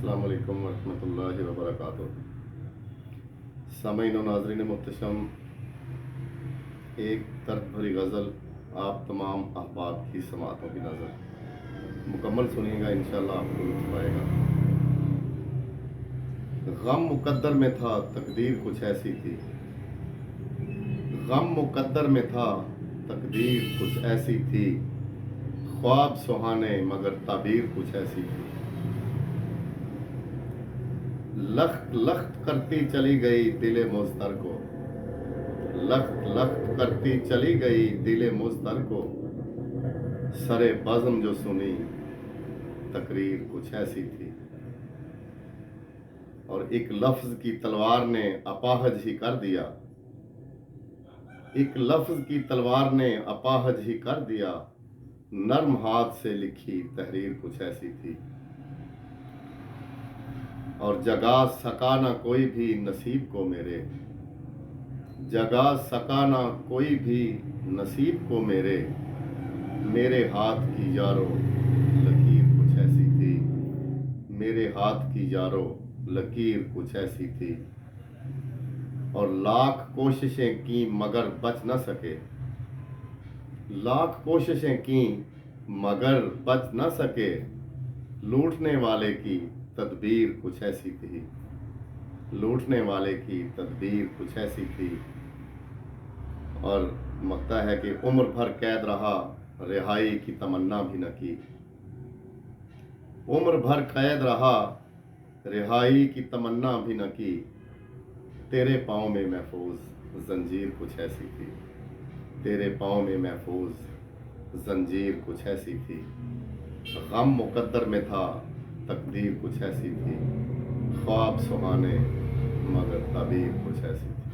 अस्सलाम वालेकुम वरहमतुल्लाहि वबरकातुह। सामईन व नाज़रीन मुहतरम, एक दर्द भरी गज़ल आप तमाम अहबाब की समातों की नज़र मुकम्मल सुनिएगा, इंशाअल्लाह आपको लुत्फ़ आएगा। गम मुकद्दर में था, तकदीर कुछ ऐसी थी। गम मुकद्दर में था, तकदीर कुछ ऐसी थी। ख्वाब सुहाने मगर ताबीर कुछ ऐसी थी। लख्त लख्त करती चली गई दिले मुज़्तर को, लख्त लख्त करती चली गई दिले मुज़्तर को। सरे बज़्म जो सुनी तकरीर कुछ ऐसी थी। और एक लफ्ज़ की तलवार ने अपाहज ही कर दिया, एक लफ्ज़ की तलवार ने अपाहज ही कर दिया। नर्म हाथ से लिखी तहरीर कुछ ऐसी थी। और जगा सका ना कोई भी नसीब को मेरे, जगा सका ना कोई भी नसीब को मेरे। मेरे हाथ की यारो लकीर कुछ ऐसी थी, मेरे हाथ की यारो लकीर कुछ ऐसी थी। और लाख कोशिशें की मगर बच न सके, लाख कोशिशें की मगर बच न सके। लूटने वाले की तदबीर कुछ ऐसी थी, लूटने वाले की तदबीर कुछ ऐसी थी। और मकता है कि उम्र भर कैद रहा, रिहाई की तमन्ना भी न की। उम्र भर कैद रहा, रिहाई की तमन्ना भी न की। तेरे पाँव में महफूज जंजीर कुछ ऐसी थी, तेरे पाँव में महफूज जंजीर कुछ ऐसी थी। गम मुकद्दर में था, तकदीर कुछ ऐसी थी। ख्वाब सुहाने मगर ताबीर कुछ ऐसी थी।